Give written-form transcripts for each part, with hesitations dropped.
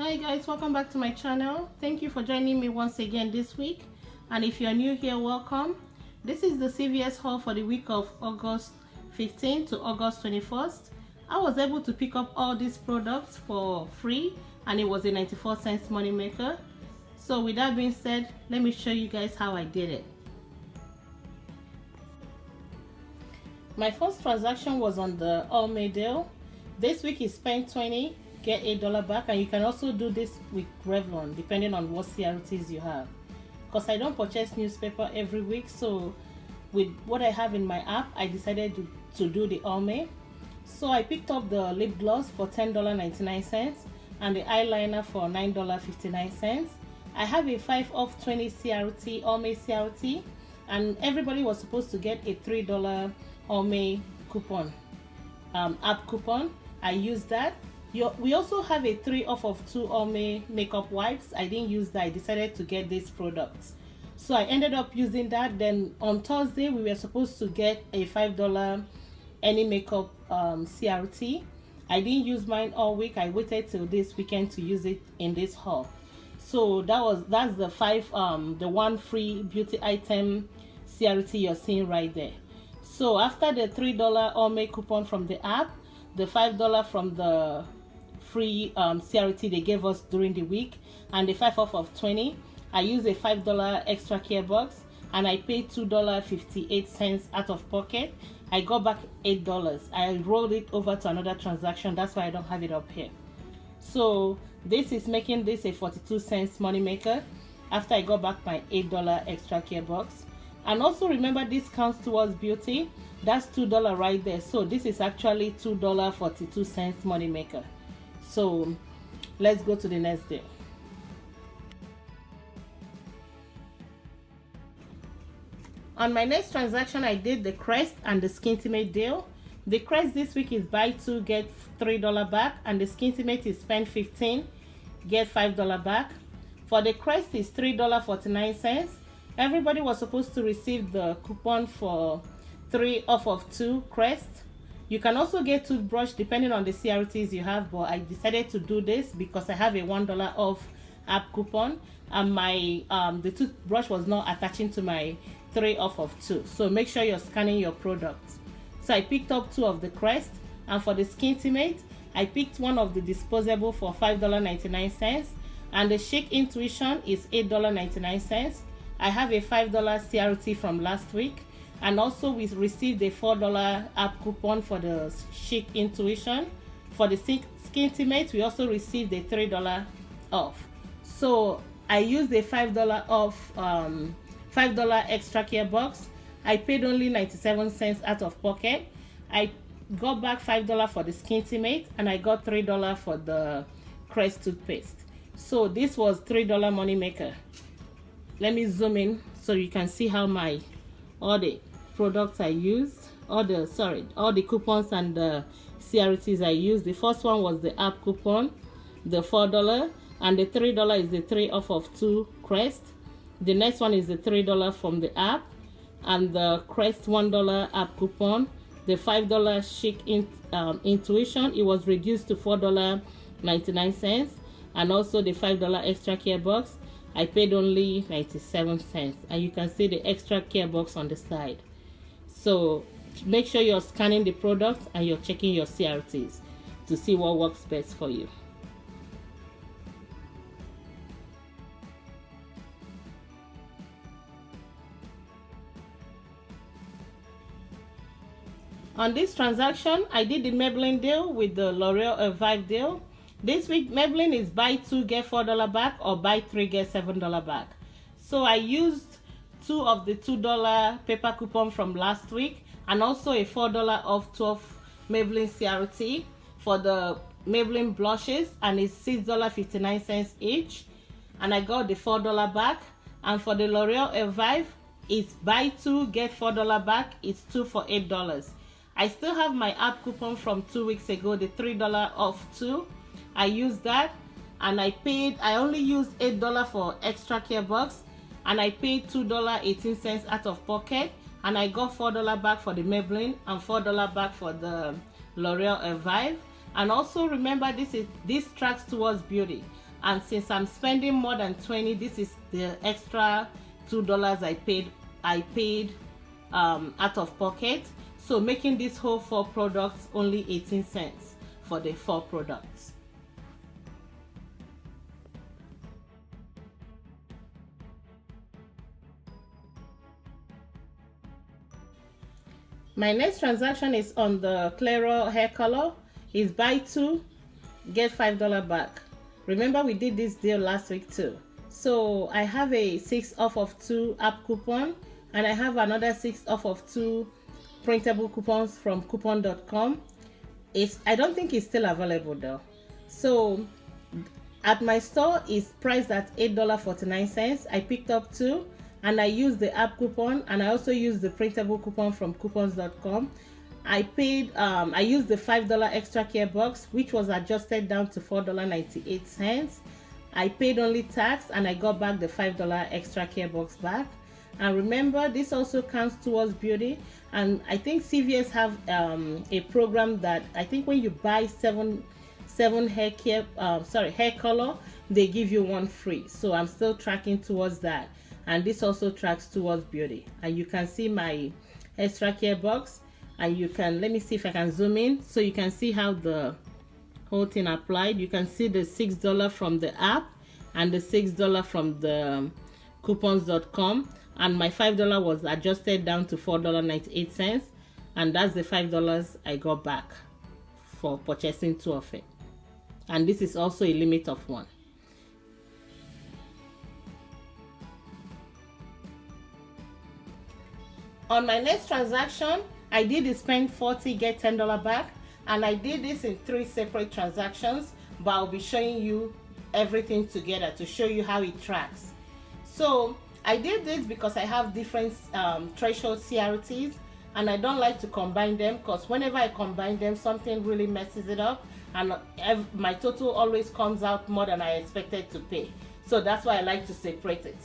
Hi guys, welcome back to my channel. Thank you for joining me once again this week, and if you're new here, welcome. This is the CVS haul for the week of August 15th to August 21st. I was able to pick up all these products for free, and it was a 94-cent money maker. So with that being said, let me show you guys how I did it. My first transaction was on the Almay deal. This week is spend 20, get $8 back, and you can also do this with Revlon depending on what CRTs you have. Because I don't purchase newspaper every week, so with what I have in my app, I decided to do the Almay. So I picked up the lip gloss for $10.99 and the eyeliner for $9.59. I have a 5 off 20 CRT, Almay CRT, and everybody was supposed to get a $3 Almay coupon, app coupon. I used that. We also have a 3 off of 2 Almay makeup wipes. I didn't use that. I decided to get these products, so I ended up using that. Then on Thursday we were supposed to get a $5 any makeup CRT. I didn't use mine all week. I waited till this weekend to use it in this haul. So that's the one free beauty item CRT you're seeing right there. So after the $3 Almay coupon from the app, the $5 from the free CRT they gave us during the week, and the 5 off of 20, I used a $5 extra care box, and I paid $2.58 out of pocket. I got back $8. I rolled it over to another transaction. That's why I don't have it up here. So this is making this a 42-cent money maker after I got back my $8 extra care box. And also remember, this counts towards beauty. That's $2 right there. So this is actually $2.42 money maker. So let's go to the next deal. On my next transaction, I did the Crest and the Skintimate deal. The Crest this week is buy 2 get $3 back, and the Skintimate is spend 15 get $5 back. For the Crest is $3.49. Everybody was supposed to receive the coupon for 3 off of 2 Crest. You can also get toothbrush depending on the CRTs you have, but I decided to do this because I have a $1 off app coupon, and my the toothbrush was not attaching to my 3 off of 2. So make sure you're scanning your products. So I picked up 2 of the Crest, and for the Skintimate, I picked one of the disposable for $5.99, and the Chic Intuition is $8.99. I have a $5 CRT from last week, and also we received a $4 app coupon for the Chic Intuition. For the Skintimate, we also received a $3 off. So I used a $5 off $5 extra care box. I paid only 97 cents out of pocket. I got back $5 for the Skintimate, and I got $3 for the Crest toothpaste. So this was $3 money maker. Let me zoom in so you can see how all the products I used, all the coupons and the CRTs I used. The first one was the app coupon, the $4, and the $3 is the 3 off of 2 Crest. The next one is the $3 from the app, and the Crest $1 app coupon. The $5 Chic Intuition, it was reduced to $4.99, and also the $5 extra care box. I paid only 97 cents, and you can see the extra care box on the side. So make sure you're scanning the products and you're checking your CRTs to see what works best for you. On this transaction, I did the Maybelline deal with the L'Oreal Elvive deal. This week, Maybelline is buy 2 get $4 back, or buy 3 get $7 back. So I used 2 of the $2 paper coupon from last week, and also a $4 off 12 Maybelline CRT for the Maybelline blushes, and it's $6.59 each. And I got the $4 back. And for the L'Oreal Elvive, it's buy 2 get $4 back. It's 2 for $8. I still have my app coupon from 2 weeks ago, the $3 off 2. I used that, and I only used $8 for extra care box, and I paid $2.18 out of pocket, and I got $4 back for the Maybelline and $4 back for the L'Oreal Elvive. And also remember, this tracks towards beauty. and since I'm spending more than 20, this is the extra $2 I paid out of pocket. So making this whole 4 products only 18 cents for the 4 products. My next transaction is on the Clairol hair color. Is buy 2 get $5 back. Remember we did this deal last week too. So I have a 6 off of 2 app coupon, and I have another 6 off of 2 printable coupons from coupon.com. I don't think it's still available though. So at my store is priced at $8.49. I picked up 2, and I used the app coupon, and I also used the printable coupon from coupons.com. I used the $5 extra care box, which was adjusted down to $4.98. I paid only tax, and I got back the $5 extra care box back. And remember, this also counts towards beauty. And I think CVS have a program that I think when you buy seven hair color, they give you 1 free. So I'm still tracking towards that. And this also tracks towards beauty. And you can see my extra care box, and you can, let me see if I can zoom in so you can see how the whole thing applied. You can see the $6 from the app and the $6 from the coupons.com, and my $5 was adjusted down to $4.98, and that's the $5 I got back for purchasing 2 of it. And this is also a limit of 1. On my next transaction, I did spend 40 get $10 back, and I did this in 3 separate transactions, but I'll be showing you everything together to show you how it tracks. So I did this because I have different threshold CRTs, and I don't like to combine them, because whenever I combine them, something really messes it up, and my total always comes out more than I expected to pay. So that's why I like to separate it.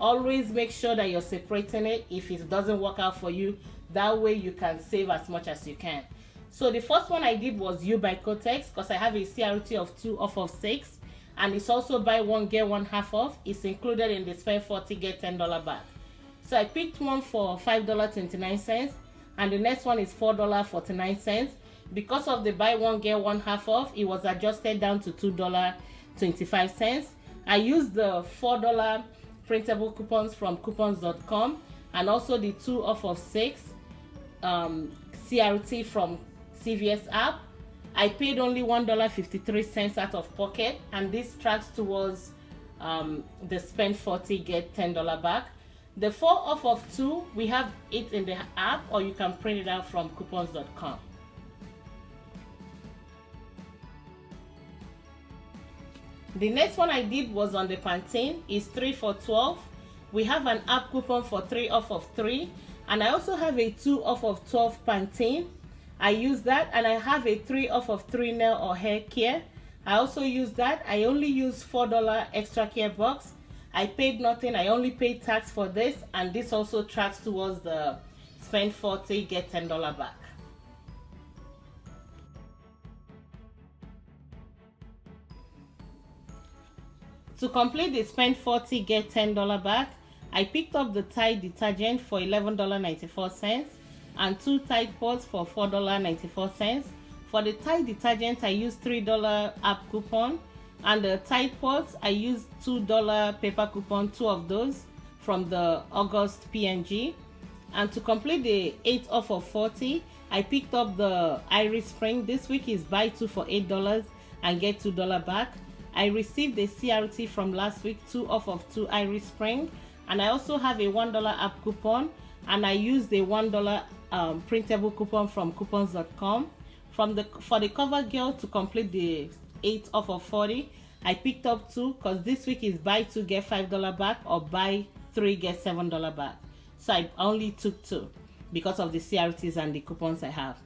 Always make sure that you're separating it if it doesn't work out for you. That way you can save as much as you can. So the first one I did was U by Kotex, because I have a CRT of 2 off of 6, and it's also buy 1 get 1 half off. It's included in the spend 40 get $10 back. So I picked one for $5.29, and the next one is $4.49. Because of the buy 1 get 1 half off, it was adjusted down to $2.25. I used the $4 printable coupons from coupons.com, and also the 2 off of 6 CRT from CVS app. I paid only $1.53 out of pocket, and this tracks towards the spend 40 get $10 back. The 4 off of 2, we have it in the app, or you can print it out from coupons.com. The next one I did was on the Pantene. It's 3 for $12. We have an app coupon for 3 off of 3, and I also have a 2 off of 12 Pantene. I use that, and I have a 3 off of 3 nail or hair care. I also use that. I only use $4 extra care box. I paid nothing. I only paid tax for this, and this also tracks towards the spend 40 get $10 back. To complete the spend 40 get $10 back, I picked up the Tide detergent for $11.94 and 2 Tide pods for $4.94. For the Tide detergent, I used $3 app coupon, and the Tide pods, I used $2 paper coupon, 2 of those from the August PNG. And to complete the 8 off of 40, I picked up the Iris Spring. This week is buy 2 for $8 and get $2 back. I received a CRT from last week, 2 off of 2 Iris Spring, and I also have a $1 app coupon, and I used a $1 printable coupon from coupons.com. For the CoverGirl, to complete the 8 off of 40, I picked up 2, because this week is buy 2 get $5 back, or buy 3 get $7 back. So I only took 2 because of the CRTs and the coupons I have.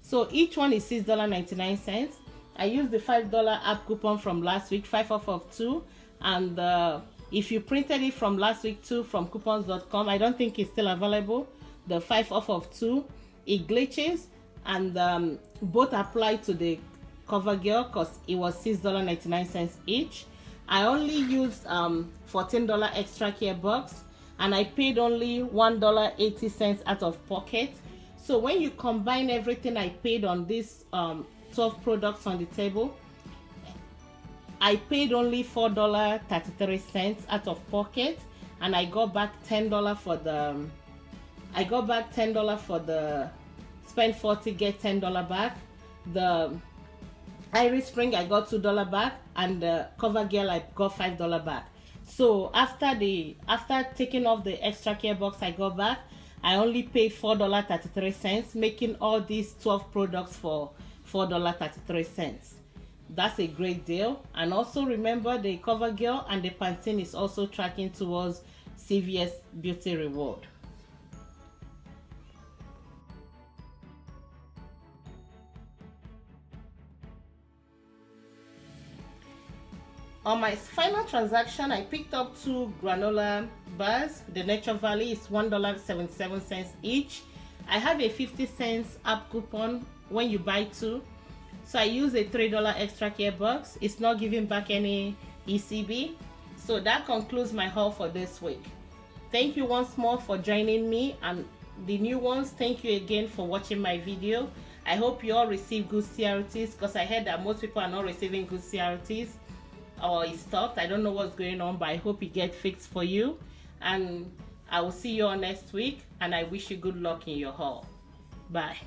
So each one is $6.99. I used the $5 app coupon from last week, 5 off of 2, and if you printed it from last week too from coupons.com, I don't think it's still available. The 5 off of 2, it glitches, and both apply to the CoverGirl, because it was $6.99 each. I only used $14 extra care box, and I paid only $1.80 out of pocket. So when you combine everything I paid on these 12 products on the table, I paid only $4.33 out of pocket, and I got back $10 for the spend 40 get $10 back. The Irish Spring I got $2 back, and the CoverGirl I got $5 back. So after taking off the extra care box I got back, I only paid $4.33, making all these 12 products for $4.33. That's a great deal. And also remember, the CoverGirl and the Pantene is also tracking towards CVS Beauty Reward. On my final transaction, I picked up 2 granola bars. The Nature Valley is $1.77 each. I have a 50-cent app coupon when you buy 2. So I use a $3 extra care box. It's not giving back any ECB. So that concludes my haul for this week. Thank you once more for joining me, and the new ones, thank you again for watching my video. I hope you all receive good CRTs, because I heard that most people are not receiving good CRTs, or it's stopped. I don't know what's going on, but I hope it gets fixed for you. And I will see you all next week, and I wish you good luck in your haul. Bye.